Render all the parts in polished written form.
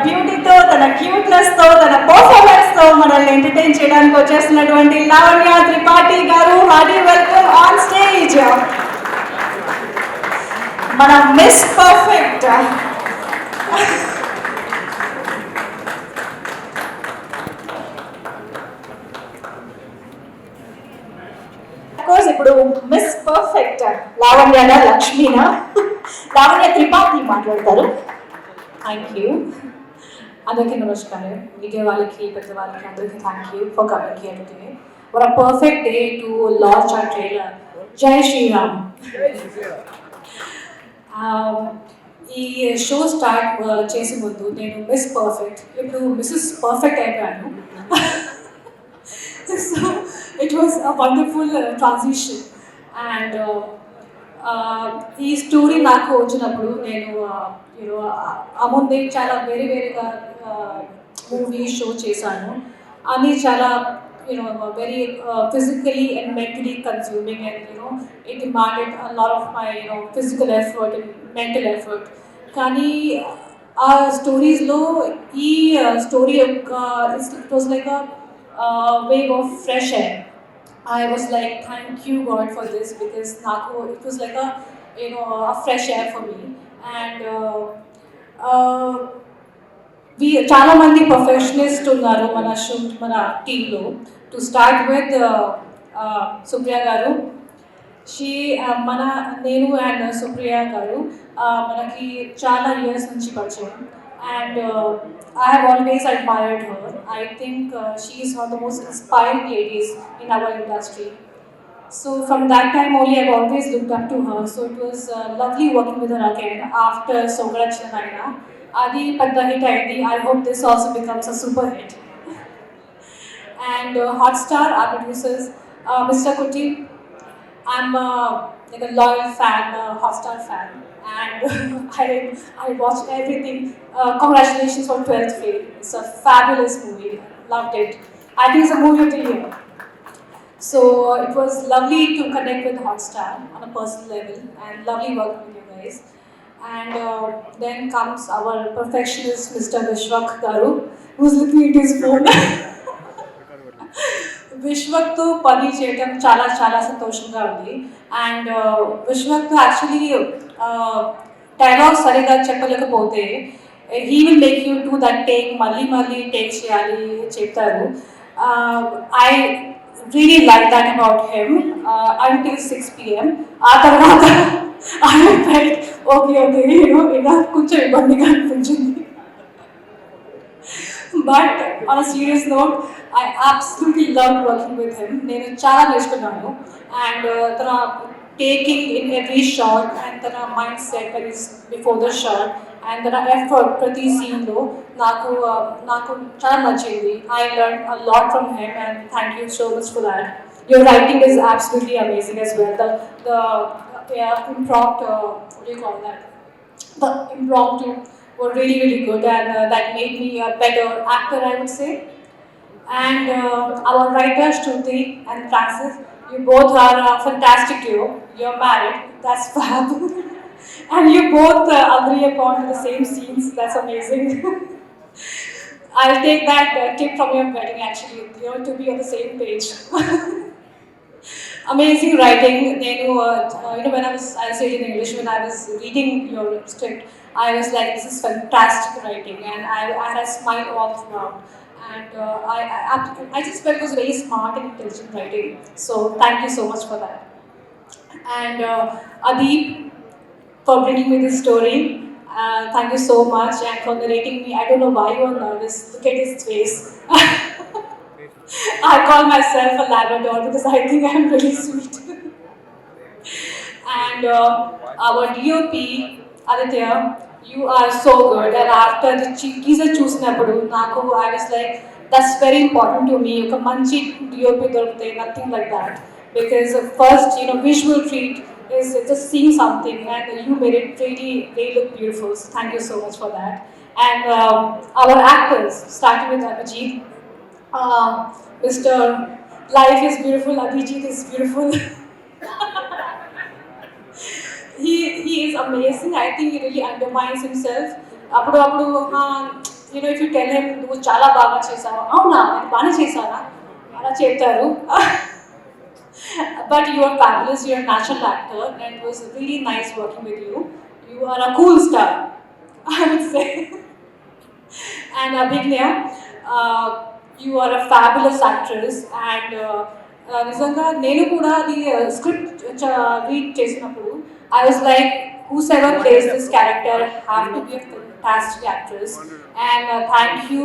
బ్యూటీతో, తన క్యూట్నెస్తో, తన పర్ఫార్మెన్స్తో మనల్ని ఎంటర్టైన్ చేయడానికి వచ్చేస్తున్నటువంటి లావణ్య త్రిపాఠి గారు, హార్టీ వెల్కమ్ ఆన్ స్టేజ్. మన మిస్ పర్ఫెక్ట్. కోర్స్ ఇప్పుడు మిస్ పర్ఫెక్ట్ లావణ్యనా లక్ష్మీనా? లావణ్య త్రిపాఠి మాట్లాడతారు. Thank you. అందరికీ నమస్కారం. మీడియా వాళ్ళకి, పెద్ద వాళ్ళకి అందరికీ thank you for coming here today. For a perfect day to launch our trailer. జై శ్రీరామ్. ఈ షో స్టార్ట్ చేసే ముందు నేను మిస్ పర్ఫెక్ట్, ఇప్పుడు మిస్సెస్ పర్ఫెక్ట్ అయిపోయాను. So it was a wonderful transition. And ఈ స్టోరీ నాకు వచ్చినప్పుడు నేను యూనో ముందే చాలా వేరేగా మూవీ షో చేశాను. అన్నీ చాలా you know very physically and mentally consuming, and it demanded a lot of my physical effort and mental effort. కానీ ఆ స్టోరీస్లో ఈ స్టోరీ యొక్క it was like a wave of fresh air. I was like, thank you God for this, because it was like a fresh air for me. And we చాలా మంది ప్రొఫెషనలిస్ట్ ఉన్నారు మన టీంలో. To start with Supriya గారు. నేను and Supriya గారు మనకి చాలా ఇయర్స్ నుంచి పరిచయం. And I have always admired her. I think she is one of the most inspiring ladies in our industry. So from that time only, I've always looked up to her. So it was lovely working with her again after Songara Naina. Adi Padda hit aindi. I hope this also becomes a super hit. And Hotstar, our producers, Mr. Kuti, I'm like a loyal fan, a Hotstar fan, and I watched everything. Congratulations for 12th Fail. It's a fabulous movie. Loved it. I think it's a movie of the year. So it was lovely to connect with Hotstar on a personal level, and lovely working with you guys. And then comes our perfectionist, Mr. Vishwak Garu, who's looking at his phone. విశ్వక్తో పని చేయడం చాలా చాలా సంతోషంగా ఉంది. And విశ్వక్తో actually dialogue సరిగా చెప్పలేకపోతే he will make you do that take, మళ్ళీ take చేయాలి చెప్తారు. I really like that about him until 6 PM. ఆ తర్వాత ఓకే ఇలా కొంచెం ఇబ్బందిగా అనిపించింది. But on a serious note, I absolutely loved working with him. నేను చాలా నేర్చుకున్నాను. అండ్ తన taking in every shot, and తన mind set when is before the shot, and తన ఎఫర్ట్ ప్రతి సీన్లో నాకు చాలా నచ్చింది. I learn a lot from him, and thank you so much for that. Your writing is absolutely amazing as well. The impromptu, what do you call that? The impromptu were really good, and that made me a better actor, I would say. And our writers Shruti and Francis, you both are a fantastic duo. You're married, that's fab. And you both agree upon the same scenes, that's amazing. I'll take that tip from your wedding actually, to be on the same page. Amazing writing. When I'll say it in English, when I was reading your script, I was like, this is fantastic writing, and I had a smile all throughout. And I just felt it was very smart and intelligent writing. So thank you so much for that. And Adeep, for bringing me this story. Thank you so much, and for narrating me. I don't know why you are nervous. Look at his face. I call myself a Labrador because I think I'm really sweet. And our DOP, Aditya, you are so good. And after the teaser choosinapudu, I was like, that's very important to me. Oka manchi DOP dorukte, nothing like that. Because first, visual treat is just seeing something, and you made it really look beautiful. So thank you so much for that. And our actors, starting with Abhijit, Mr. Life is beautiful, Abhijit is beautiful. He is amazing. I think he really undermines himself. అప్పుడు if you tell him నువ్వు చాలా బాగా చేసావు, అవునా నేను బాగానే చేశానా అలా చెప్తారు. But you are fabulous, you are a natural actor, and it was really nice working with you. You are a cool star, I would say. And Abhignya, you are a fabulous actress, and నిజంగా నేను కూడా అది script read చేసినప్పుడు I was like, whosoever plays this character have to be a fantastic actress. And thank you,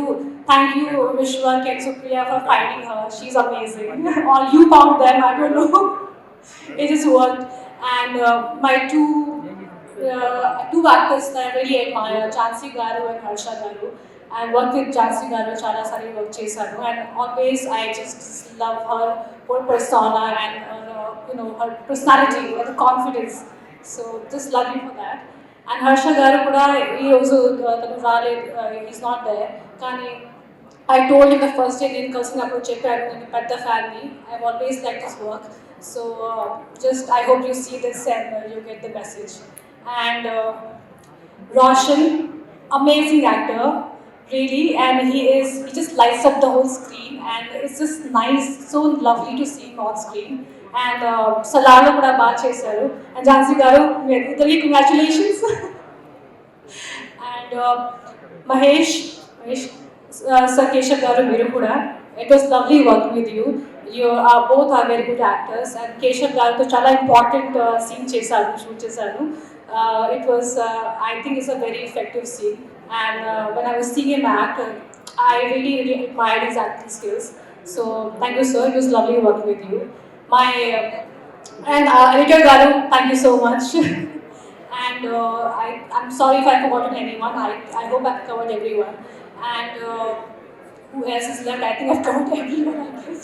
Vishwa and Supriya for finding her. She's amazing. Or you found them, I don't know. It just worked. And my two actors that I really admire, Jhansi Garu and Harsha Garu. I worked with Jhansi Garu chala sari work chesaru, and always I just love her whole persona and her personality and the confidence. So just love you for that. And Harsha Garu kuda he also tanu raale, he's not there. Kani I told him the first day నేను కలిసినప్పుడు చెప్పాను నేను పెద్ద ఫ్యాన్ని. I've always liked his work. So just I hope you see this and you get the message. And Roshan, amazing actor, really, and he just lights up the whole screen, and it's just nice, so lovely to see him on screen. And Salalo kuda baga chesaru, and Jhansi garu, congratulations. And Mahesh, Sir Keshav garu, మీరు కూడా, it was lovely working with you. You are both are very good actors, and Keshav గారితో చాలా important scene చేశారు, shoot చేశారు. It was, I think it's a very effective scene, and when I was seeing him act, I really, really admired his acting skills. So thank you, sir. It was lovely working with you. My and Anita Garu, thank you so much. And I'm sorry if I've forgotten anyone. I hope I've covered everyone. And who else is left? I think I've covered everyone, I guess.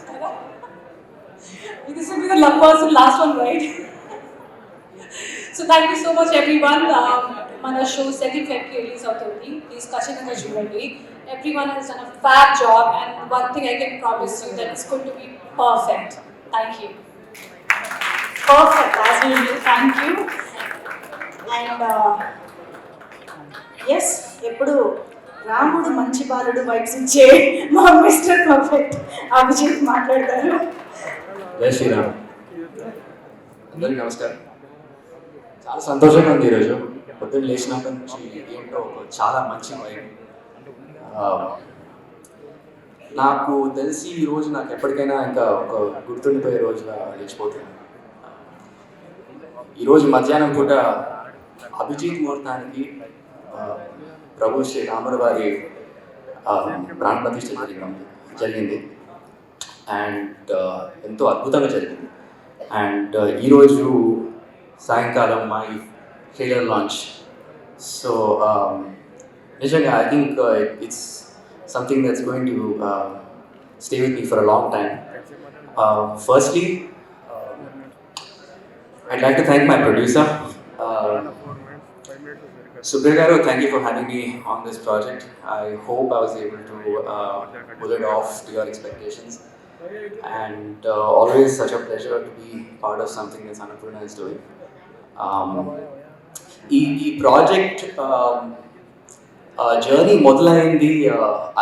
This will be the last one, right? So thank you so much, everyone. Mana show second February release అవుతుంది. Please ఖచ్చితంగా చూడండి. Everyone has done a fab job, and one thing I can promise you that it's going to be perfect. Thank you. Perfect, as usual. Thank you. And yes, ఎప్పుడు రాముడు మంచి బాలుడు vibes ఇచ్చే మా mister perfect Abhijit మాట్లాడతారు. జై శ్రీరామ్. అందరికీ నమస్కారం. చాలా సంతోషంగా ఉంది ఈరోజు. పొద్దున్న లేచినప్పటి నుంచి ఏంటో చాలా మంచి వైబ్. నాకు తెలిసి ఈ రోజు నాకు ఎప్పటికైనా ఇంకా ఒక గుర్తుండిపోయే రోజుగా లేచిపోతుంది. ఈరోజు మధ్యాహ్నం పూట అభిజిత్ ముహూర్తానికి ప్రభు శ్రీ రాముడు వారి ప్రాణ ప్రతిష్ఠ జరిగింది. అండ్ ఎంతో అద్భుతంగా జరిగింది. అండ్ ఈరోజు సాయంకాలం మా ట్రైలర్ లాంచ్. సో నిజంగా I think it's something that's going to stay with me for a long time. Firstly I'd like to thank my producer, Supriya Garu. Thank you for having me on this project. I hope I was able to pull it off to your expectations. And always such a pleasure to be part of something that Annapurna is doing. ఈ project journey మొదలైంది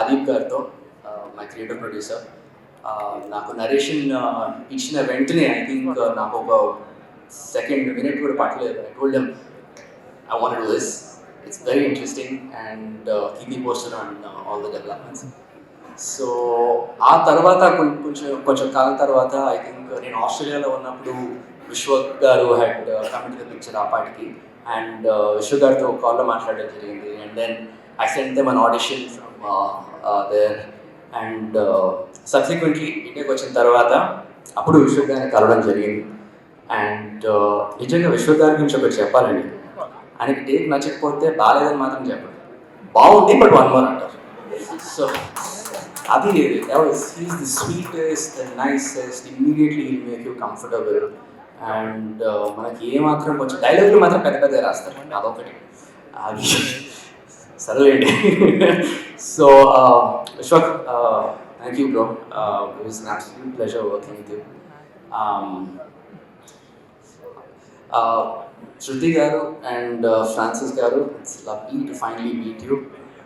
అదీప్ గారితో, my creative producer. నాకు narration ఇచ్చిన వెంటనే I think నాకు ఒక second minute కూడా పట్టలేదు. I told him I want to do this. It's very interesting and keep me posted on all the developments. So ఆ తర్వాత కొంచెం కాలం తర్వాత ఐ థింక్ నేను ఆస్ట్రేలియాలో ఉన్నప్పుడు విశ్వ గారు had come to the picture ఆ పాటికి. అండ్ విశ్వ గారితో కాల్లో మాట్లాడడం జరిగింది. And then I sent them an audition from there. And subsequently ఇండియాకి వచ్చిన తర్వాత అప్పుడు విశ్వ గారిని కలవడం జరిగింది. అండ్ నిజంగా విశ్వ గారి గురించి ఒకటి చెప్పాలండి. ఆయనకి టేక్ నచ్చకపోతే బాగాలేదని మాత్రం చెప్పండి, బాగుంది బట్ వన్ మోర్ అంటారు. సో అది he's the sweetest, the nicest, immediately will make you comfortable. And మనకి ఏమాత్రం కొంచెం డైలాగులు మాత్రం పెద్ద పెద్దగా రాస్తారు, అదొకటి అది సరేండి. So Vishwak, thank you bro. It was an absolute pleasure working with you. Shruti Garu and Francis Garu, it's lovely to finally meet you.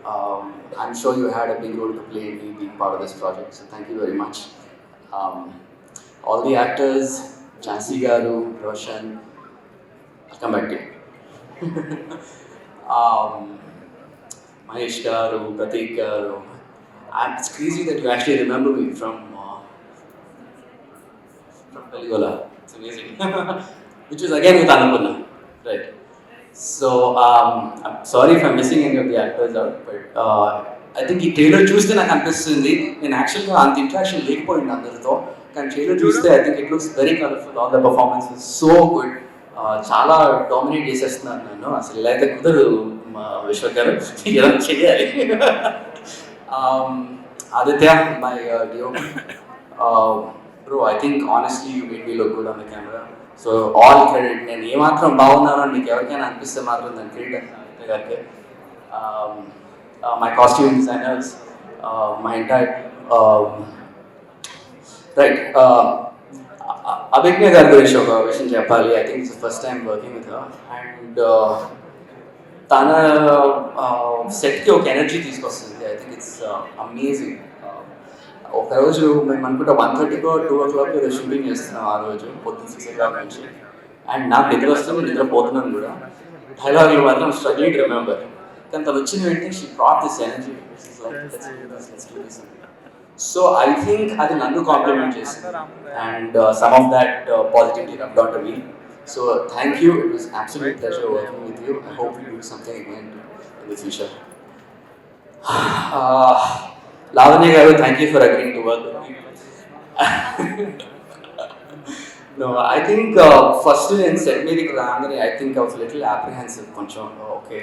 I'm sure you had a big role to play in me being part of this project, so thank you very much. All the actors, Jansi Garu, Roshan, I'll come back to you. Mahesh Garu, Pratik Garu. And it's crazy that you actually remember me from Peligola. It's amazing. Which was again with Annapurna. Right. So, I'm sorry if I'm missing any of the actors out, but I think ఈ trailer చూస్తే నాకు అనిపిస్తుంది నేను యాక్చువల్గా అంత interaction లేకపోయింది అందరితో కానీ ట్రైలర్ చూస్తే I think it looks very colourful all the performance so good చాలా డామినేట్ చేసేస్తున్నాను నన్ను అసలు ఇలా అయితే కుదరదు మా విశ్వ గారు ఇలా చేయాలి Aditya, my dear bro, I think honestly you made me look good on the camera. So all credit. నేను ఏమాత్రం బాగున్నానో నీకు ఎవరికైనా అనిపిస్తే మాత్రం దాని క్రెడిట్ అంతే గారికి. My costume designers, my entire right Abhigna గారి గురించి ఒక విషయం చెప్పాలి. I think it's first time working with her and తన సెట్కి ఒక ఎనర్జీ తీసుకొస్తుంది. I think it's amazing. ఒకరోజు మేము అనుకుంటా 1:30కో 2 o'clock షూటింగ్ చేస్తున్నాం ఆ రోజు పొద్దున్న 6 o'clock నుంచి అండ్ నాకు నిద్ర వస్తుంది నిద్రపోతున్నాను కూడా డైలాగులు మాత్రం స్ట్రగ్లింగ్ టు రిమెంబర్ కానీ తను వచ్చిన వెంటనే she brought this energy so I think అది నన్ను కాంప్లిమెంట్ చేసింది and some of that positivity rubbed on to me. So thank you. It was absolute pleasure working with you. I hope you do something again in the future. Lavanya garu, thank you for agreeing to work with me. No, I think first in set meeting రాగానే I think I was a little apprehensive. కొంచెం okay,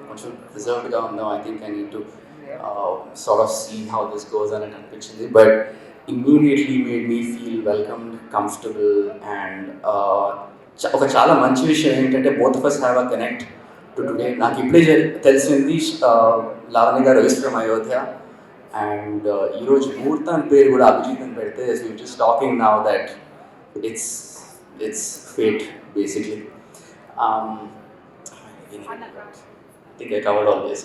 కొంచెం reserved గా ఉన్నాం. I think I need to sort of see how this goes అని అనిపించింది. But immediately made me feel welcomed, comfortable and ఒక చాలా మంచి విషయం ఏంటంటే both of us have a connect to today. నాకు ఇప్పుడే తెలిసింది లావణ్య గారు is from Ayodhya. అండ్ ఈరోజు ముహూర్తం అని పేరు కూడా అభిజిత్ అని పెడితే just talking now that it's fate basically. I think I covered all this.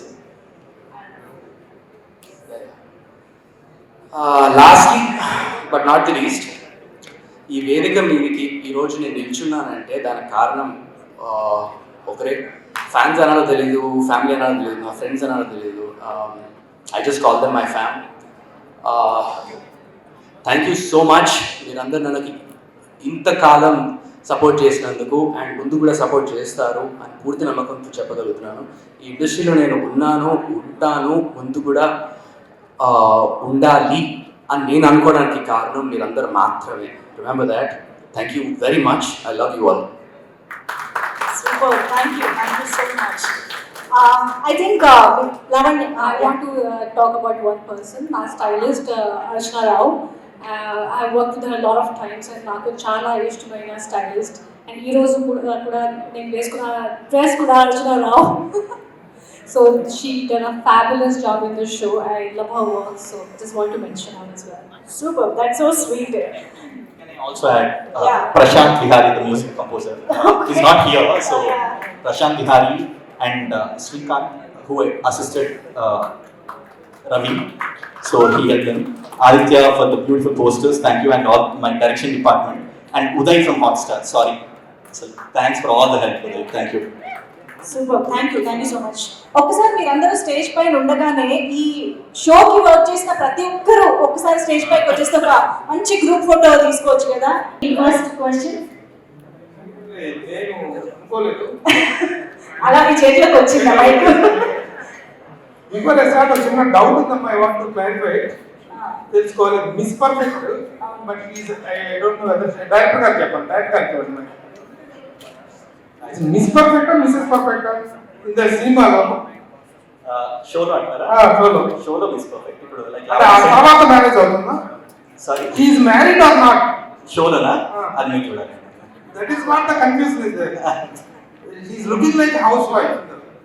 Lastly but not the least, ఈ వేదిక మీదకి ఈరోజు నేను నిల్చున్నానంటే దానికి కారణం ఒకరే. ఫ్యాన్స్ అనాలో తెలియదు, ఫ్యామిలీ అనాలో తెలియదు, నా ఫ్రెండ్స్ అనాలో తెలియదు. I just call them my fam. Thank you so much. మీరందరూ నన్ను ఇంతకాలం సపోర్ట్ చేసినందుకు అండ్ ముందు కూడా సపోర్ట్ చేస్తారు అని పూర్తి నమ్మకంతో చెప్పగలుగుతున్నాను. ఈ ఇండస్ట్రీలో నేను ఉన్నాను, ఉంటాను, ముందు కూడా ఉండాలి అని నేను అనుకోవడానికి కారణం మీరందరూ మాత్రమే. Remember that. Thank you very much. I love you all. Super, thank you so much. I think Lavanya, I want to talk about one person, my stylist Archana Rao. I worked with her a lot of times and నాకు చాలా ఇష్టమైన stylist and ఈ రోజు కూడా నేను వేసుకున్న dress కూడా Archana Rao. So she done a fabulous job in the show. I love her work, so just want to mention her as well. super, that's so sweet. Can I also add Prashant Vihari, the music composer? He's not here, so Prashant Vihari and Srikanth, who assisted Ravi, so he helped them. Aditya for the beautiful posters, thank you, and all my direction department, and Uday from Hotstar. Sorry, so thanks for all the help, Uday. Thank you. Super, thank you so much. ఒక్కసారి మీరందరూ stage పైన ఉండగానే ఈ షోకి work చేసిన ప్రతి ఒక్కరూ ఒక్కసారి స్టేజ్ పైకి వచ్చేస్తే ఒక మంచి గ్రూప్ ఫోటో తీసుకోవచ్చు కదా. ఫస్ట్ క్వశ్చన్ అలా మీ చేతిలోకి వచ్చిందా mike? Before I start, a చిన్న డౌట్ ఉందమ్మా. I want to clarify. తెలుసుకోవాలి. Miss Perfect but I don't know whether director గారు చెప్పండి. డైరెక్టర్ గారు చెప్పండి. Miss Perfect Mrs Perfect in the సినిమాలో షోలో అంటారా? షోలో మిస్ పర్ఫెక్ట్. ఇప్పుడు లైక్ తర్వాత మ్యారేజ్ అవుతుందా? Sorry, he is married or not? షోలోనా? అది మీకు చూడాలి. That is what the confusion is there. He is looking like house wife.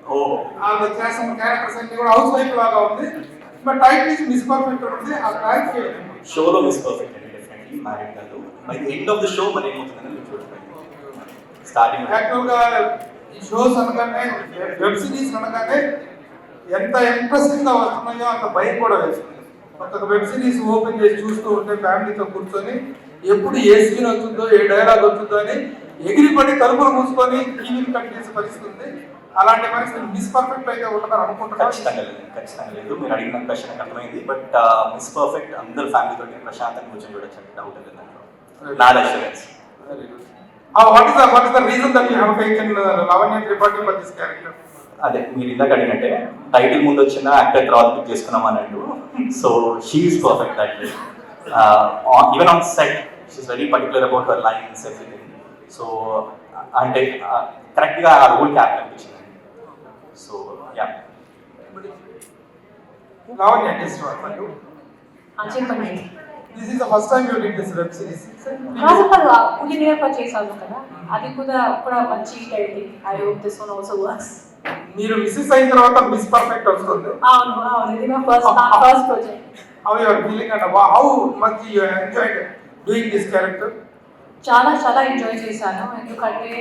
ఓ ఆ ద క్యారెక్టర్స్ అన్ని కూడా హౌస్ వైఫ్ లాగా ఉంది. But title is miss perfect ఉంది. ఆ క్లారిఫై షోలో మిస్ పర్ఫెక్ట్ అండి. డెఫినెట్లీ మ్యారీడ్ కాదు. By the end of the show మరి ఏమవుతుందని మీకు చూడాలి. స్టార్టింగ్ యాక్చువల్గా ఈ షోస్ అనగానే వెబ్ సిరీస్ అనగానే ఎంత ఇంట్రెస్టింగ్గా వస్తున్నాయో అంత భయం కూడా వేస్తుంది. ఒక వెబ్ సిరీస్ ఓపెన్ చేసి చూస్తూ ఉంటే ఫ్యామిలీతో కూర్చొని ఎప్పుడు ఏ సీన్ వచ్చిందో ఏ డైలాగ్ వచ్చిందో అని ఎగిరిపడి తలుపులు మూసుకొని టీవీని కట్ చేసే పరిస్థితి ఉంది. అలాంటి పరిస్థితి మిస్ పర్ఫెక్ట్ అయితే ఉంటుందని అనుకుంటున్నాను. ఖచ్చితంగా లేదు. మీరు అడిగిన క్వశ్చన్ నాకు అర్థమైంది. బట్ మిస్ పర్ఫెక్ట్ అందరు ఫ్యామిలీతో ప్రశాంతంగా కూర్చొని చూడొచ్చు, డౌట్ లేదు దాంట్లో. నా assurance. What is the reason that you have taken Lavanya Tripathi for this character? అదే మీరు ఇందాక అడిగినట్టే టైటిల్ ముందు వచ్చిన యాక్టర్ తర్వాత పిక్ చేసుకున్నాం అన్నట్టు. So she's perfect that way. Even on set she's very particular about her lines everything. So అంటే కరెక్ట్గా ఆ రోల్ క్యాప్టెన్ అనిపించింది. So yeah. Lavanya, just for you. చెప్పండి. This is the first time you did this web series. కాదు కాదు పులి నేర్ప చేశాను కదా, అది కూడా మంచి title. I hope this one also works. మీరు మిస్సెస్ అయిన తర్వాత మిస్ పర్ఫెక్ట్ వస్తుంది. అవును ఇది నా first project. How you are feeling and how much you enjoyed doing this character? చాలా ఎంజాయ్ చేశాను. ఎందుకంటే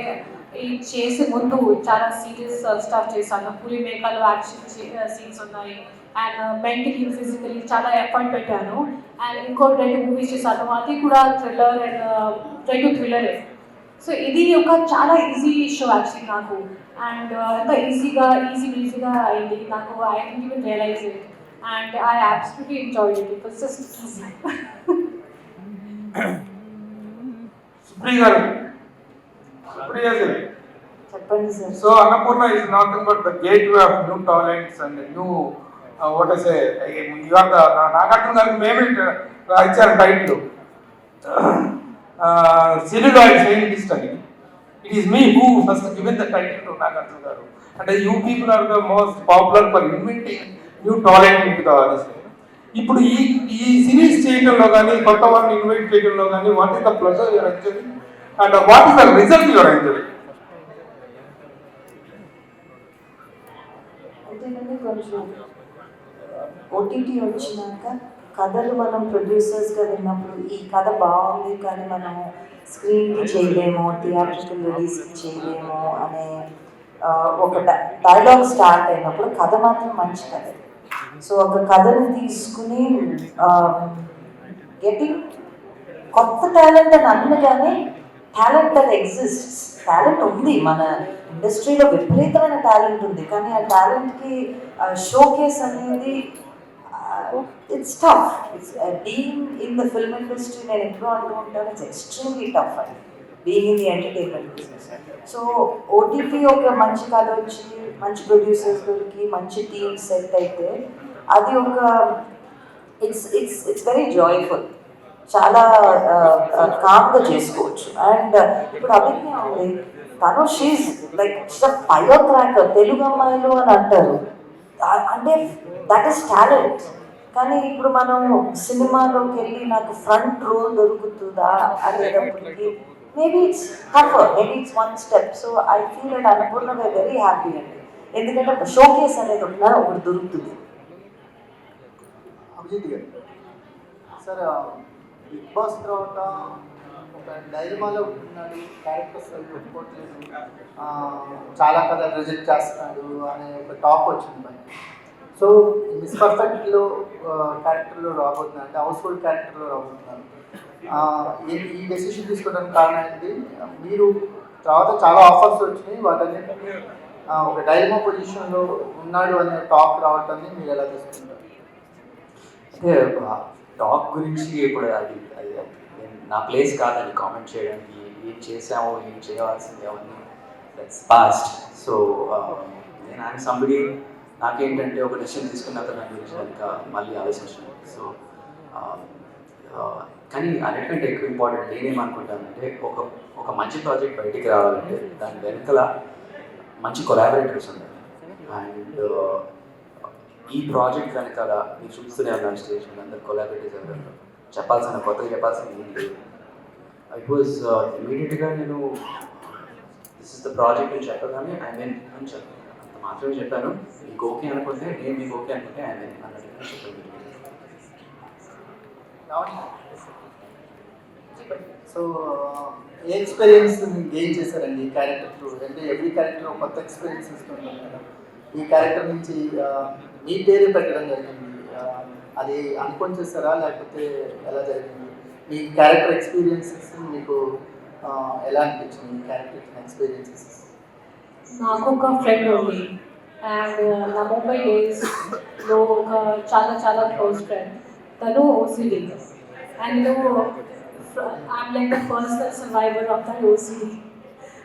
ఈ చేసే ముందు చాలా సీరియస్ స్టఫ్ చేశాను. పులి మేకలు యాక్షన్ సీన్స్ ఉన్నాయి అండ్ మెంటలీ ఫిజికలీ చాలా ఎఫర్ట్ పెట్టాను. అండ్ ఇంకో 2 మూవీస్ చేశాను, అది కూడా థ్రిల్లర్ అండ్ 2 థ్రిల్లరే. సో ఇది ఒక చాలా ఈజీ షో యాక్చువల్లీ నాకు. అండ్ ఎంత ఈజీగా అయింది నాకు. I didn't even realize it and I absolutely enjoyed it. It was just easy. Supriya garu. చెప్పండి sir. So Annapurna is nothing but the gateway of new talents and new what I say, you are the Nagarjuna garu meme icharu title. Celluloid scientist ani. It is me who first given the title to Nagarjuna garu. And you people are the most popular for inventing new talent into the industry. ఇప్పుడు ఈ series చేయడంలో కానీ కొత్త వారిని invite చేయడంలో కానీ what is the pleasure your enjoying and what is the result your enjoying? అంతేనండి, కొంచెం ఓటీటీ వచ్చినాక కథలు మనం ప్రొడ్యూసర్స్గా విన్నప్పుడు ఈ కథ బాగుంది కానీ మనము స్క్రీన్కి చేయలేము, థియేట్రికల్ రిలీజ్కి చేయలేము అనే ఒక డైలాగ్ స్టార్ట్ అయినప్పుడు కథ మాత్రం మంచి కథ. సో ఒక కథను తీసుకుని గెటింగ్ కొత్త టాలెంట్ అని అనగానే టాలెంట్ అది ఎగ్జిస్ట్స్, టాలెంట్ ఉంది మన ఇండస్ట్రీలో, విపరీతమైన టాలెంట్ ఉంది. కానీ ఆ టాలెంట్కి షోకేస్ అనేది it's tough. It's being in the film industry నేను ఎప్పుడూ అంటూ ఉంటాను, ఇట్స్ ఎక్స్ట్రీమ్లీ టఫ్ అండి being in the entertainment business. So OTT ఒక మంచి కథ వచ్చి మంచి ప్రొడ్యూసర్స్ దొరికి మంచి టీమ్ సెట్ అయితే అది ఒక ఇట్స్ వెరీ జాయ్ఫుల్, చాలా కామ్గా చేసుకోవచ్చు. అండ్ ఇప్పుడు అభిజ్ఞ ఉంది, తను she's like fire cracker, Telugu అమ్మాయిలు అని అంటారు, అంటే దట్ ఈస్ టాలెంట్. కానీ ఇప్పుడు మనం సినిమాలోకి వెళ్ళి నాకు ఫ్రంట్ రోల్ దొరుకుతుందా అనేటప్పటికి maybe it's టఫర్, maybe it's 1 step. So I feel and అనుకున్న వెరీ హ్యాపీ అండి, ఎందుకంటే ఒక షోకేస్ అనేది ఒకటి దొరుకుతుంది. అభిజిత్ గారు సార్, బిగ్ బాస్ తర్వాత ఒక డైలమాలో ఉన్నాడు, క్యారెక్టర్స్ ఒప్పుకోవట్లేదు, చాలా కథలు రిజెక్ట్ చేస్తున్నాడు అనే ఒక టాక్ వచ్చింది మనకి. సో మిస్ పర్ఫెక్ట్లో క్యారెక్టర్లో రాబోతున్నారు, అంటే హౌస్ హోల్డ్ క్యారెక్టర్లో రాబోతున్నారు. ఈ డెసిషన్ తీసుకోవడానికి కారణం ఏంటి? మీరు తర్వాత చాలా ఆఫర్స్ వచ్చినాయి, వాటన్నిటిని ఒక డైలమా పొజిషన్లో ఉన్నాడు అనే టాక్ రావటాన్ని మీరు ఎలా తీసుకుంటారు? అంటే టాక్ గురించి ఇప్పుడు అది నా ప్లేస్ కాదని కామెంట్ చేయడానికి. ఏం చేసామో ఏం చేయాల్సింది అవన్నీ దట్స్ పాస్ట్. సో నేను ఆయన సంబడి నాకేంటంటే ఒక డెసిషన్ తీసుకున్నాక దాని గురించి ఇంకా మళ్ళీ ఆలోచించాను. సో కానీ అన్నిటికంటే ఎక్కువ ఇంపార్టెంట్ నేనేమనుకుంటానంటే ఒక మంచి ప్రాజెక్ట్ బయటికి రావాలంటే దాని వెనకల మంచి కొలాబరేటర్స్ ఉండాలి. అండ్ ఈ ప్రాజెక్ట్ వెనకాల మీరు చూస్తూనే ఉన్నారు స్టేజ్ మీద అందరు కొలాబరేటర్స్ ఎవరు కొత్తగా చెప్పాల్సిన ఏం లేదు. ఇట్ వాజ్ ఇమీడియట్గా నేను దిస్ ఇస్ ద ప్రాజెక్ట్ అని చెప్పగానే ఐ మీన్ అని చెప్పాను, అంత మాత్రమే చెప్పాను. మీకు ఓకే అనుకుంటే నేను మీకు ఓకే అనుకుంటే ఐ మీన్ అన్నట్టు చెప్పాను. సో ఏ ఎక్స్పీరియన్స్ గెయిన్ చేశారండి ఈ క్యారెక్టర్ త్రూ? అంటే ఎవ్రీ క్యారెక్టర్ కొత్త ఎక్స్పీరియన్స్ ఇస్తుంటాం కదా. ఈ క్యారెక్టర్ నుంచి మీ పేరు పెట్టడం జరిగింది. అది అనుకొని చేస్తారా లేకపోతే ఎలా జరిగింది? మీ క్యారెక్టర్ ఎక్స్పీరియన్సెస్ మీకు ఎలా అనిపించింది? మీ క్యారెక్టర్ ఎక్స్పీరియన్సెస్? నాకు ఒక ఫ్రెండ్ ఉంది అండ్ నా ముంబై డేస్లో ఒక చాలా క్లోజ్ ఫ్రెండ్, తను OCD and I'm like the personal survivor of that OCD.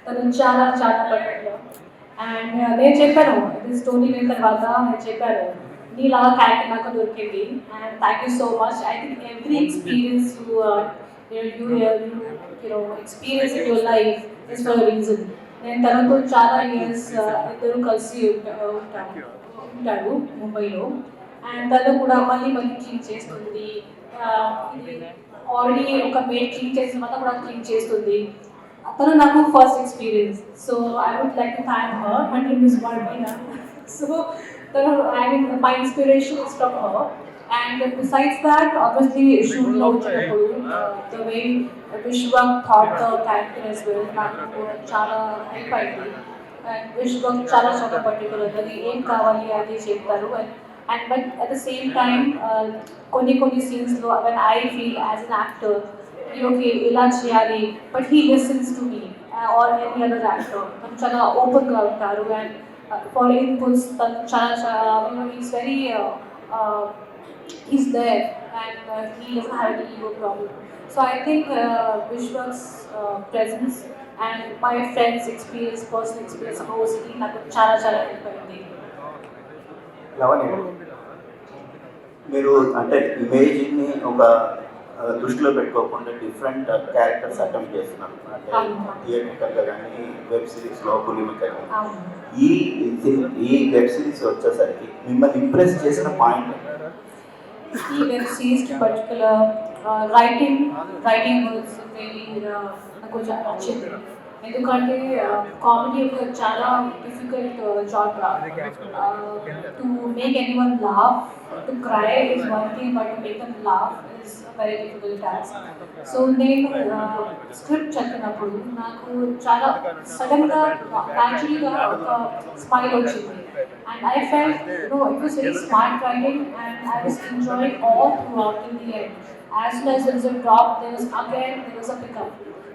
తను చాలా పర్టికులర్ అండ్ నేను చెప్పాను ఇది స్టోరీ విన్న తర్వాత, నేను చెప్పాను నీలాగా క్యారెక్టర్ నాకు దొరికింది and thank you so much. I think every experience you experience in your life is for reason. నేను తనతో చాలా ఇయర్స్ ఇద్దరు కలిసి ఉంటాడు ముంబైలో అండ్ తను కూడా మళ్ళీ క్లీన్ చేస్తుంది. ఆల్రెడీ ఒక మేడ్ క్లీన్ చేసిన తర్వాత కూడా క్లీన్ చేస్తుంది. తను నాకు first experience. So I would like to thank her. Her name is వర్బీనా. సో తను I mean my inspiration is from her. And besides that, obviously, shooting out the way Vishwak thought the character as well, నాకు చాలా help అయింది. And Vishwak చాలా particular, అది ఏం కావాలి అది చెప్తారు. And but at the same time కొన్ని సీన్స్లో when I feel as an actor okay ఇలా చేయాలి, but he listens to me or any other actor. తను చాలా ఓపెన్గా ఉంటారు అండ్ ఫర్ ఇన్పుట్స్ తను చాలా is very he's there and he doesn't have any ego problem. So I think Vishwak's presence and my friends' experience, personal experience of OCD, నాకు చాలా help అయింది. లవణి, మీరు అంటే ఇమేజ్ని ఒక దృష్టిలో పెట్టుకోకుండా డిఫరెంట్ క్యారెక్టర్స్ అటెంప్ట్ చేస్తున్నారు, అంటే థియేటర్గా కానీ వెబ్ సిరీస్లో పులిమిక. ఈ వెబ్ సిరీస్ వచ్చేసరికి మిమ్మల్ని ఇంప్రెస్ చేసిన పాయింట్? ఈ web series particular writing words నాకు చాలా నచ్చింది. ఎందుకంటే కామెడీ ఒక చాలా డిఫికల్ట్ జానరా. To make anyone laugh, to cry is one thing, but to make them laugh is very difficult task. So నేను స్క్రిప్ట్ చదివినప్పుడు నాకు చాలా సడన్గా న్యాచురల్గా ఒక స్మైల్ వచ్చింది. And I felt, it was very smart writing and I was enjoying all throughout till the end. As soon as there was a drop, there was a pickup.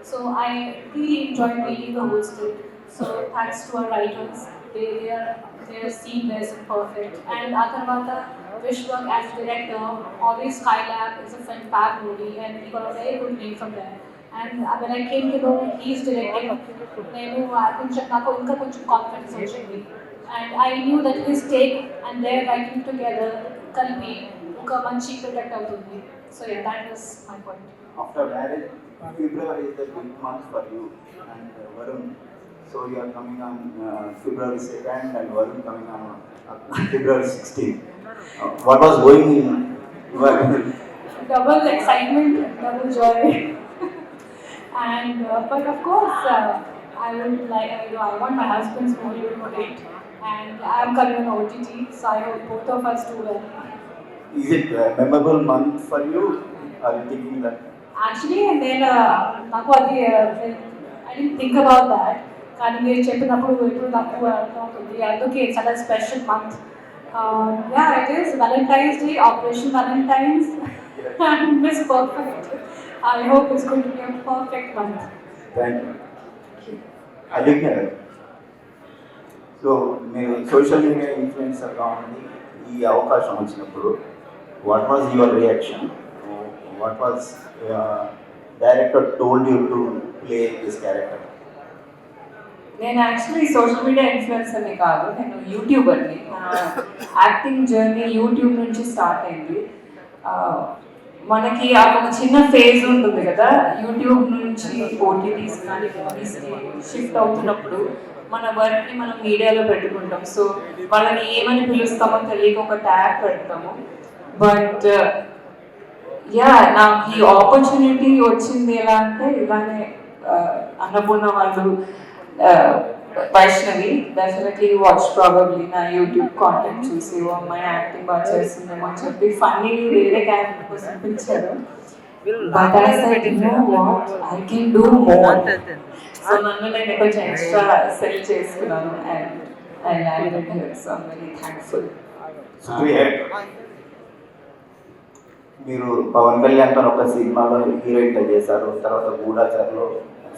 So I really enjoyed reading the whole script. So thanks to our writers, they are seamless and perfect. And Atharvata, Vishwak as director, always Skylab is a fab movie and he got a very good name from there. And when I came to know he's directing, నాకు ఇంకా కొంచెం confidence వచ్చింది. And I knew that his take and their writing together కలిపి ఒక మంచి product అవుతుంది. So yeah, that was my point. After marriage, February is the big month for you and Varun. So you are coming on February 2nd and Varun coming on February 16th. What was going in your Double excitement, double joy. And but of course, I would like, I want my husband's movie to date. And I am coming on OTT, so I hope both of us do well. Is it a memorable month for you? Are you thinking that? Actually, and then నాకు అది I didn't think about that. కానీ మీరు చెప్పినప్పుడు ఇప్పుడు నాకు అర్థమవుతుంది. అందుకే చాలా special month. Yeah, it is Valentine's Day, Operation Valentine's, and Miss Perfect. I hope it's going to be a perfect month. Thank you. Aditya, so మీరు సోషల్ మీడియా ఇన్ఫ్లుయెన్సర్గా ఉండి ఈ అవకాశం వచ్చినప్పుడు what was your reaction? What was director told you to play this character? నేను actually social media ఇన్ఫ్లుయెన్సర్ని కాదు, నేను యూట్యూబర్ని. నా acting journey YouTube నుంచి స్టార్ట్ అయింది. మనకి ఒక చిన్న ఫేజ్ ఉంటుంది కదా, యూట్యూబ్ నుంచి ఓటీటీస్ కానీ మూవీస్కి షిఫ్ట్ అవుతున్నప్పుడు మన వర్క్ని మనం మీడియాలో పెట్టుకుంటాం. సో వాళ్ళని ఏమని పిలుస్తామో తెలియక ఒక ట్యాగ్ పెడతాము. బట్ యా, నాకు ఈ ఆపర్చునిటీ వచ్చింది ఎలా అంటే, ఇలానే అన్నపూర్ణ వాళ్ళు వైష్ణవి డెఫినెట్లీ వాచ్ ప్రాబబ్లీ నా యూట్యూబ్ కాంటెంట్ చూసి ఓ అమ్మాయి యాక్టింగ్ బాగా చేస్తుందేమో అని చెప్పి ఫన్నీ వేరే క్యారెక్టర్ కోసం పిలిచారు. But I said no, what I can do more. So నన్ను నేను కొంచెం ఎక్స్ట్రా సెల్ చేసుకున్నాను and I landed here, so I'm very thankful. Supriya, మీరు పవన్ కళ్యాణ్తో ఒక సినిమాలో హీరోయిన్గా చేశారు, తర్వాత గూఢాచార్లో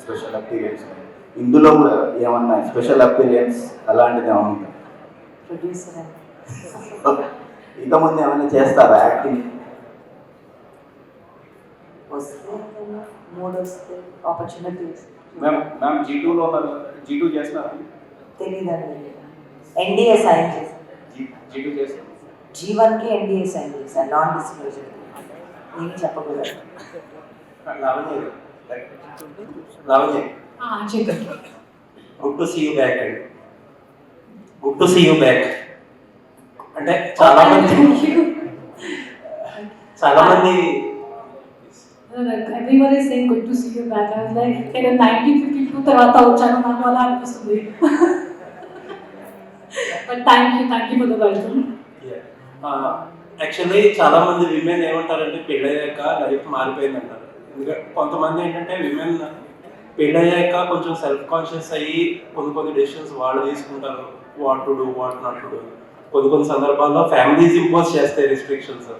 స్పెషల్ అపీరియన్స్. ఇందులో కూడా ఏమన్నా స్పెషల్ అపీరియన్స్ అలాంటిది ఏమన్నా ఉందా? ప్రొడ్యూసర్ అని ఇక ముందు ఏమైనా చేస్తారా యాక్టింగ్? వస్తే మూడు వస్తే ఆపర్చునిటీస్ మ్యామ్ G2లో G2 చేస్తున్నారా? తెలియదండి. ఎన్డీఏ సైన్ చేశాను. G2 చేస్తారు. G1కి ఎన్డీఏ సైన్ చేశాను, నాన్ డిస్క్లోజర్. ఏం చెప్పకూడదు. లావణ్య, చెప్పండి. Good to see you back అండి. Good to see you back. అంటే చాలా మంది Everyone is saying good to see you back. I was like, నేను 1952 తర్వాత వచ్చాను, నాకు అలా అనిపిస్తుంది. But thank you for the welcome. Actually చాలా మంది విమెన్ ఏమంటారంటే పెళ్ళయ్యాక లైఫ్ మారిపోయింది అంటారు. ఎందుకంటే కొంతమంది ఏంటంటే విమెన్ పెళ్ళయ్యాక కొంచెం సెల్ఫ్ కాన్షియస్ అయ్యి కొన్ని డెసిషన్స్ వాళ్ళు తీసుకుంటారు, what to do what not to do. కొన్ని సందర్భాల్లో ఫ్యామిలీస్ ఇంపోజ్ చేస్తాయి restrictions.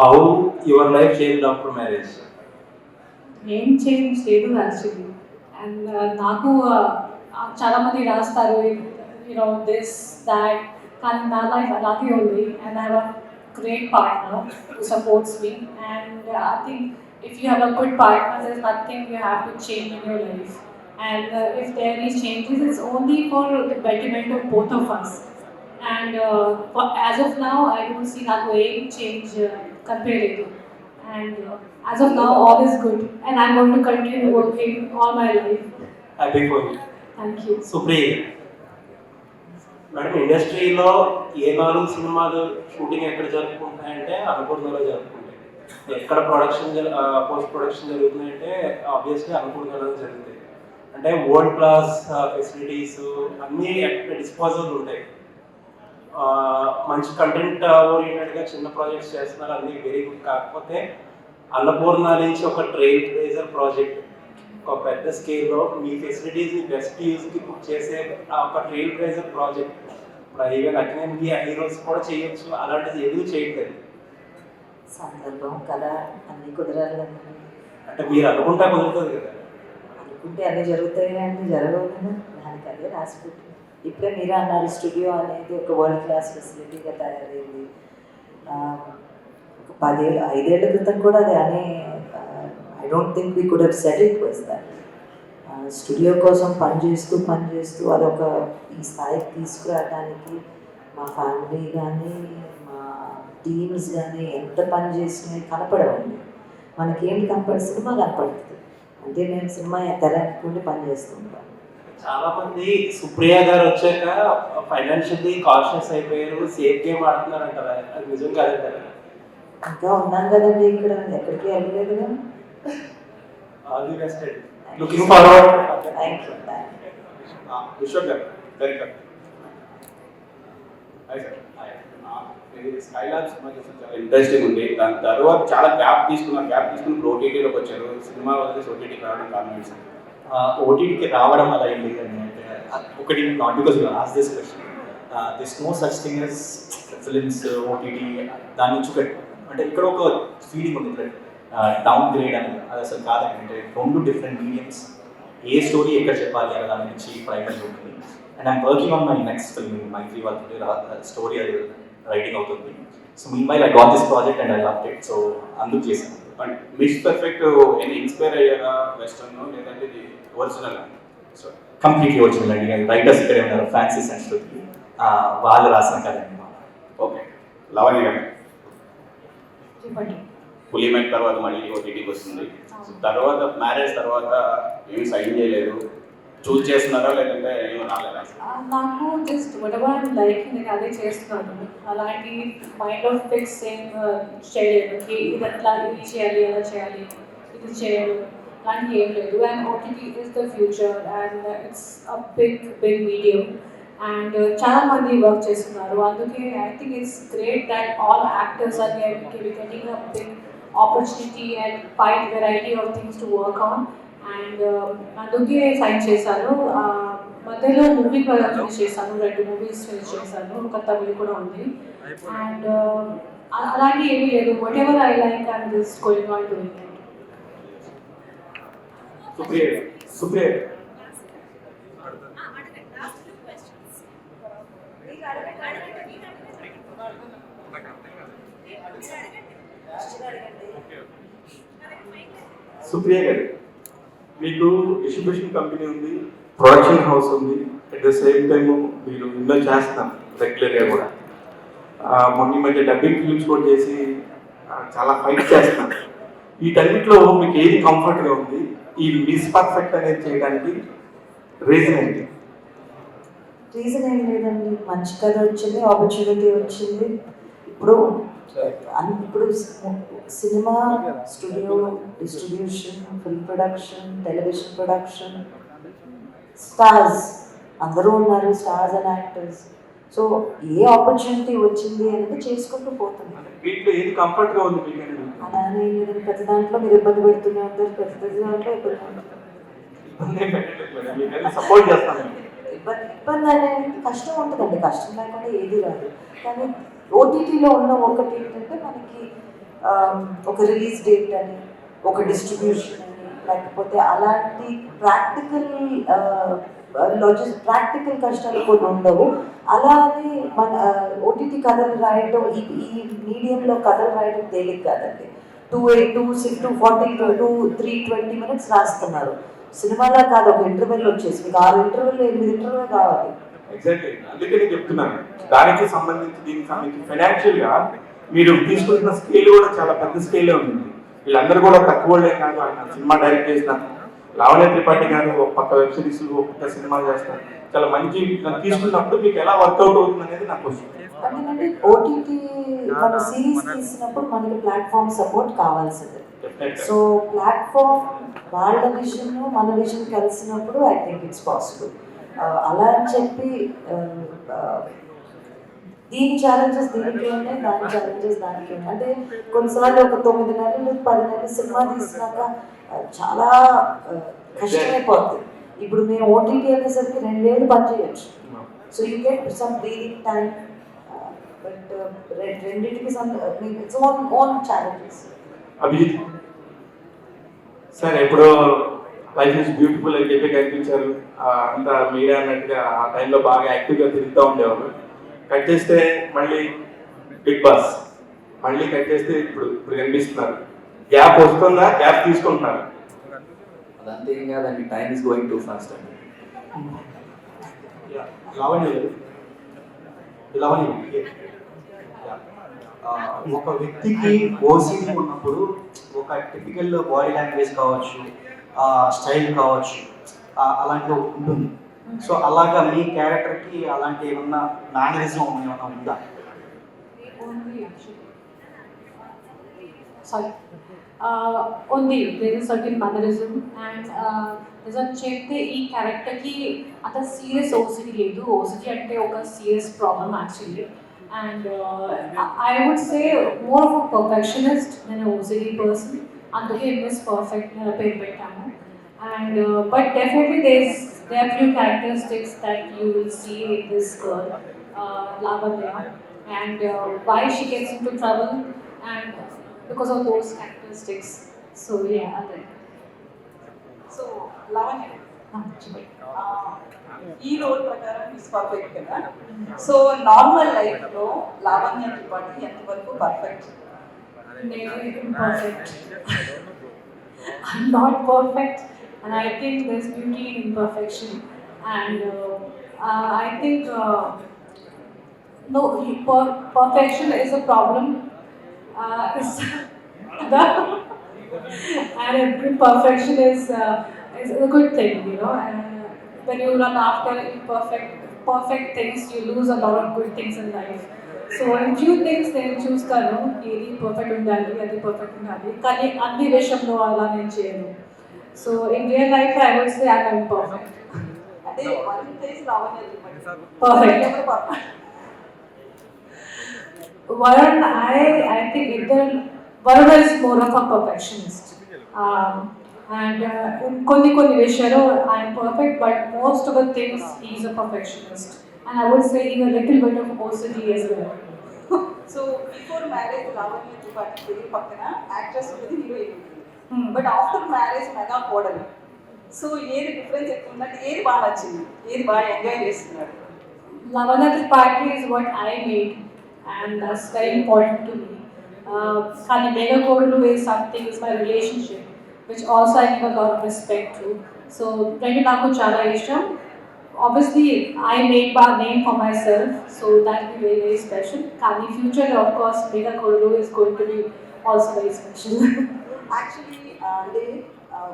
How your life change after marriage? ఏం చేంజ్ లేదు యాక్చువల్లీ. అండ్ నాకు చాలా మంది రాస్తారు దిస్ దాట్, కానీ నా లైఫ్ అలాగే ఉంది. And I have a great partner who supports me. And I think if you have a good partner, there's nothing you have to change in your life. And if there is changes, it's only for the betterment of both of us. And as of now, I don't see that way change compared. And as of now, all is good. And I'm going to continue working all my life. Happy for you. Thank you. Supriya madam, ఇండస్ట్రీలో ఏ 4 సినిమాలు shooting ఎక్కడ జరుపుకుంటాయంటే అన్నపూర్ణలో జరుపుకుంటాయి. ఎక్కడ post production జరుగుతున్నాయంటే obviously అన్నపూర్ణలో జరుగుతాయి. అంటే world class facilities అన్నీ disposal ఉంటాయి. మంచి content ఓరియంటెడ్గా చిన్న ప్రాజెక్ట్స్ చేస్తున్నారు, అన్నీ వెరీ గుడ్. కాకపోతే అన్నపూర్ణ నుంచి ఒక ట్రైల్ బ్లేజర్ ప్రాజెక్ట్, ఒక పెద్ద స్కేల్లో మీ ఫెసిలిటీస్ని బెస్ట్ యూజ్కి చేసే ఒక ట్రైల్ బ్లేజర్ ప్రాజెక్ట్ ఈవెన్ అక్నేమ్కి హీరోస్ కూడా చేయొచ్చు, అలాంటిది ఎందుకు చేయట్లేదు? సందర్భం కదా, అన్నీ కుదరాలి కదా. అంటే మీరు అనుకుంటా కుదురుతుంది కదా. అనుకుంటే అన్నీ జరుగుతాయి అంటే జరగవు కదా, దానికి అదే రాసి పెట్టి. ఇప్పుడే మీరే అన్నారు స్టూడియో అనేది ఒక వరల్డ్ క్లాస్ ఫెసిలిటీగా తయారైంది. ఒక 5 ఏళ్ల క్రితం కూడా అది అనే I don't think we could have said it was that. Studio కోసం పనిచేస్తూ అదొక ఈ స్థాయికి తీసుకురావడానికి మా ఫ్యామిలీ కానీ మా టీమ్స్ కానీ ఎంత పని చేసినాయి కనపడవండి. మనకేంటి కనపడే సినిమా కనపడుతుంది. అంటే నేను సినిమా తెరకుండి పని చేస్తుంటాను. చాలా మంది సుప్రియ గారు వచ్చాక ఫైనాన్షియల్లీ కాన్షియస్ అయిపోయారు, సేఫ్ గేమ్ ఆడుతున్నారు అంటారా? అది నిజం కాదంటారా? ఇంకా ఉన్నాను కదండి ఇక్కడ, ఎక్కడికి వెళ్ళలేదు కదా. ఆల్ ది బెస్ట్ అండి. Looking forward. Thank you. Vishwak గారు, డైరెక్టర్. Hi sir. స్కైలాబ్ సినిమా చూసిన చాలా ఇంట్రెస్టింగ్ ఉంది. దాని తర్వాత చాలా గ్యాప్ తీసుకుని ఓటీటీలోకి వచ్చారు. సినిమా వదిలేసి ఓటీటీకి రావడం కారణం ఏంటి సార్? ఓటీటీకి రావడం అలా ఏం లేదండి. అంటే ఒకటి not because you ask this question, this no such thing as films OTT. దాని నుంచి ఒక అంటే ఇక్కడ ఒక ఫీలింగ్ ఉంది, డౌన్ గ్రేడ్ అని. అది అసలు కాదండి. అంటే 2 డిఫరెంట్ మీడియమ్స్, ఏ స్టోరీ ఎక్కడ చెప్పాలి అనే దాని నుంచి ప్రైమరీ ఉంటుంది. And I'm working on my next film, Mythri వాళ్ళ స్టోరీ అది రైటింగ్ అవుతుంది. So meanwhile I got this project and I loved it. So అందుకు చేశాను. బట్ మిస్ పర్ఫెక్ట్ ఇన్స్పైర్ అయ్యారా వెస్టర్న్, లేదంటే ఇది ఒరిజినల్? సో కంప్లీట్లీ ఒరిజినల్ అండి. రైటర్స్ ఇక్కడే ఉన్నారు, ఫ్రాన్సిస్ అండ్ శృతి, వాళ్ళు రాసిన కదండి. ఓకే. లావణ్య గారు, చెప్పండి. పులిమెట్ తర్వాత మళ్ళీ ఓటీటీకి వస్తుంది. సో తర్వాత మ్యారేజ్ తర్వాత ఏమి సైన్ చేయలేదు, చూస్ చేస్తున్నారా లేదంటే ఏమో రాలేదా? నాకు జస్ట్ whatever I'm liking నేను అదే చేస్తున్నాను. అలాంటి మైండ్ ఆఫ్ ఫిక్స్ ఏం చేయలేదు. ఇది అట్లా ఇది చేయాలి, అలా చేయాలి, ఇది చేయాలి, అలాంటి ఏం లేదు. And OTT is the future and it's a big medium. And చాలా మంది వర్క్ చేస్తున్నారు. అందుకే I think it's great that all actors are getting a big opportunity and wide variety of things to work on. And అందుకే sign చేశాను. మధ్యలో movie కూడా finish చేశాను, 2 movies finish చేశాను, ఒక తమిళ కూడా ఉంది. అండ్ అలాంటి ఏమీ లేదు, what ever I like I'm just going on doing it. Supriya Supriya గారు, మీకు డిస్ట్రిబ్యూషన్ కంపెనీ ఉంది, ప్రొడక్షన్ హౌస్ ఉంది, అట్ ద సేమ్ టైమ్ మీరు ఇన్వెస్ట్ చేస్తున్నారు రెగ్యులర్గా కూడా. మొన్న మధ్య డబ్బింగ్ ఫిల్మ్స్ కూడా చేసి చాలా ఫైట్ చేస్తున్నారు. వీటన్నిటిలో మీకు ఏది కంఫర్ట్గా ఉంది? ఈ మిస్ పర్ఫెక్ట్ అనేది చేయడానికి రీజన్ ఏంటి? రీజన్ ఏం లేదండి, మంచి కథ వచ్చింది, ఆపర్చునిటీ వచ్చింది. ఇప్పుడు cinema, studio, distribution, film production, television production, stars అందరూ ఉన్నారు, stars and actors. So A opportunity వచ్చింది అనేది చేసుకుంటూ పోతున్నాం. వీటిలో ఏది కంఫర్ట్గా ఉంది మీకు? అలానే లేదండి, ప్రతి దాంట్లో మీరు ఇబ్బంది పెడుతూనే ఉంటారు, ప్రతి దాంట్లో సపోర్ట్ చేస్తాను. ఇబ్బంది అనేది కష్టం ఉంటుందండి, కష్టం లేకుండా ఏది రాదు. కానీ ఓటీటీలో ఉన్న ఒకటి ఏంటంటే మనకి ఒక రిలీజ్ డేట్ అని, ఒక డిస్ట్రిబ్యూషన్ అని, లేకపోతే అలాంటి ప్రాక్టికల్ కష్టాలు కొన్ని ఉండవు. అలానే మన ఓటీటీ కథలు రాయడం, ఈ మీడియంలో కథలు రాయడం తేలిక కాదండి. 240 minutes రాస్తున్నారు. సినిమాలో కాదు, ఒక ఇంటర్వెల్ వచ్చేసి మీకు 6 ఇంటర్వెల్ 8 ఇంటర్వెల్ కావాలి. ఎగ్జాక్ట్లీ, అందుకే నేను చెప్తున్నాను. దానికి సంబంధించి దీనికి సంబంధించి ఫైనాన్షియల్ గా మీరు తీసుకుంటున్న స్కేల్ కూడా చాలా పెద్ద స్కేలే ఉంటుంది. వీళ్ళందరూ కూడా తక్కువ కాదు. ఆయన సినిమా డైరెక్ట్ చేసిన లావణ్య త్రిపాఠి గారు ఒక పక్క వెబ్ సిరీస్, ఒక పక్క సినిమాలు చేస్తారు. చాలా మంచి తీసుకున్నప్పుడు మీకు ఎలా వర్కౌట్ అవుతుంది అనేది నాకు వస్తుంది. అంటే ఓటీటీ మన సిరీస్ తీసినప్పుడు మనకి ప్లాట్ఫామ్ సపోర్ట్ కావాల్సింది. సో ప్లాట్ఫామ్ వాళ్ళ విజన్ మన విజన్ కలిసినప్పుడు ఐ థింక్ ఇట్స్ పాసిబుల్. అలా అని చెప్పి దీని ఛాలెంజెస్ దీనికి ఉన్నాయి, దాని ఛాలెంజెస్ దానికి ఉన్నాయి. అంటే కొన్నిసార్లు ఒక 9 నెలలు 10 నెలలు సినిమా తీసినాక చాలా కష్టమైపోతుంది. ఇప్పుడు మేము ఓటీటీ అనేసరికి 2 ఏళ్ళు పని చేయొచ్చు. So you get some breathing time, but రెండింటికి its own challenges. Abhijit sir, ఎప్పుడో లైఫ్ ఇస్ బ్యూటిఫుల్ అని చెప్పి కనిపించారు. అంతా మీడియా అన్నట్టుగా ఆ టైంలో బాగా యాక్టివ్గా తిరుగుతూ ఉండేవారు. కట్ చేస్తే మళ్ళీ బిగ్ బాస్, మళ్ళీ కట్ చేస్తే ఇప్పుడు కనిపిస్తున్నారు. గ్యాప్ వస్తుందా? గ్యాప్ తీసుకుంటున్నారు? అదంతే, ఇంకా దానికి time is going too fast అండి. ఒక వ్యక్తికి ఓసీడీ ఉన్నప్పుడు ఒక టిపికల్ బాడీ లాంగ్వేజ్ కావచ్చు, స్టైల్ కావచ్చు, అలాంటివి ఉంటుంది. సో అలాగా మీ క్యారెక్టర్కి అలాంటి ఏమన్నా మేనరిజం ఏమన్నా ఉందా? ఉంది, there is certain mannerism. And నిజం చెప్తే ఈ క్యారెక్టర్కి అంత సీరియస్ ఓసిటీ లేదు. ఓసిటీ అంటే ఒక serious problem actually. And I would say more of a perfectionist then OCD person. అందుకే మిస్ పర్ఫెక్ట్ పేరు పెట్టాము. And but definitely there are few characteristics that you will see in this girl, Lavanya, and why she gets into trouble, and because of those characteristics. So yeah, other. So Lavanya ఈ role ప్రకారం is perfect కదా. So normal లైఫ్లో లావణ్య త్రిపాఠి ఎంతవరకు perfect? Imperfect. I'm not perfect, and I think there's beauty in imperfection. And I think no, perfection is a problem. And imperfection is a good thing, you know. And when you run after perfect things, you lose a lot of good things in life. So in few things నేను చూస్తాను, ఏది perfect ఉండాలి, అది perfect ఉండాలి, కానీ అన్ని విషయంలో అలా నేను చేయను. So in real life I would say I am perfect. అంటే one days Lavanya Tripathi perfect. Varun, I think Varun is more of a perfectionist. And కొన్ని విషయాలు I'm perfect, but most of the things is a perfectionist and I would say even little bit of OCD as well. So before marriage Lavanya Tripathi పేరు పక్కన actress ఉంటుంది, heroine ఉంటుంది. Hmm. But after marriage mega కోడలు. So ఏది difference ఎక్కువ ఉందంటే ఏది బాగా నచ్చింది, ఏది బాగా ఎంజాయ్ చేస్తున్నారు? Lavanya Tripathi is what I made, and that's very important to me. Kani Mega Kodalu is something, is my relationship, which also I give a lot of respect to. So, rendu naku chala ishtam. Obviously, I made my name for myself, so that will be very, very special. Kani future, of course, Mega Kodalu is going to be also very special. Actually అంటే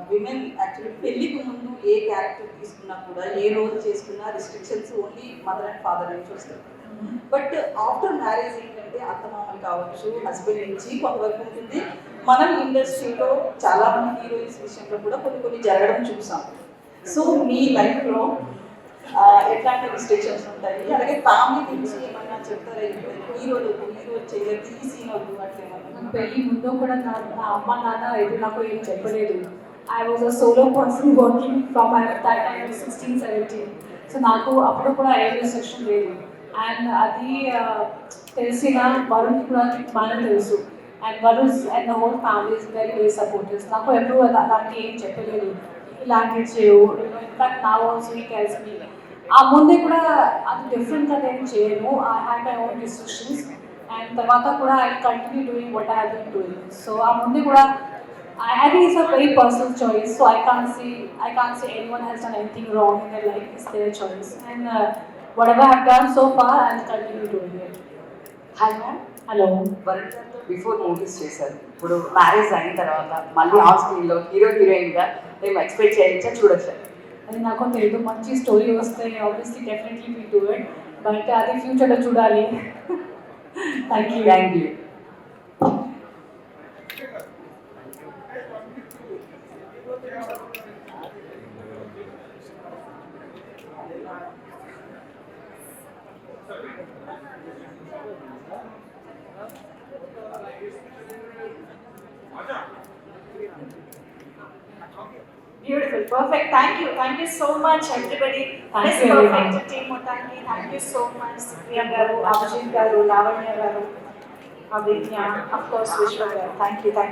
women actually పెళ్లికి ముందు ఏ character తీసుకున్నా కూడా, ఏ role చేసుకున్నా restrictions only mother and father నుంచి వస్తారు. But after marriage ఏంటంటే అత్తమామలు కావచ్చు, హస్బెండ్ నుంచి కొంతవరకు ఉంటుంది. మనం ఇండస్ట్రీలో చాలా మంది హీరోయిన్స్ విషయంలో కూడా కొన్ని జరగడం చూసాం. సో మీ లైఫ్లో ఎట్లాంటి రిస్ట్రిక్షన్స్ ఉంటాయి, అలాగే ఫ్యామిలీ నుంచి ఏమన్నా చెప్తారా? హీరో చేయలేదు, ఈ సీన్ వద్దు అట్లేమన్నా? పెళ్లి ముందు కూడా నా అమ్మ నాన్న ఎప్పుడు నాకు ఏం చెప్పలేదు. I was a solo person working from that time 16-17. So నాకు అప్పుడు కూడా ఏ రిస్ట్రిక్షన్ లేదు. అండ్ అది తెలిసిన వరుణ్కి కూడా బాగా తెలుసు. And Varun and the whole family is very very supportive. నాకు ఎప్పుడు అలాంటి ఏం చెప్పలేదు, ఇలాంటివి చేయవు. ఇన్ఫాక్ట్ నా ఆల్సో హీ టెల్స్ మీ. ఆ ముందే కూడా అది డిఫరెంట్గా నేను చేయను. I have my own decisions. And తర్వాత కూడా I continue doing what I have been doing. So ఆ ముందు కూడా I think it's a very personal choice. So I can't say anyone has done anything wrong in their life. It's their choice. And whatever I've done so far, I'll continue doing it. Hi ma'am. Hello. Varun గారితో before movies చేశారు, ఇప్పుడు marriage అయిన తర్వాత మళ్ళీ on స్క్రీన్లో హీరోయిన్గా మేము expect చేయొచ్చా, చూడొచ్చా? అది నాకు తెలియదు. మంచి స్టోరీ వస్తే obviously definitely we do it. But అది ఫ్యూచర్లో చూడాలి. Thank you. Thank you. Beautiful, perfect. Thank you so much, everybody. Thank This you, everyone. perfect team మొత్తానికి thank you so much. Priya garu, Abhijit garu, Lavanya garu, Avidya, of course, Vishwa garu. Thank you so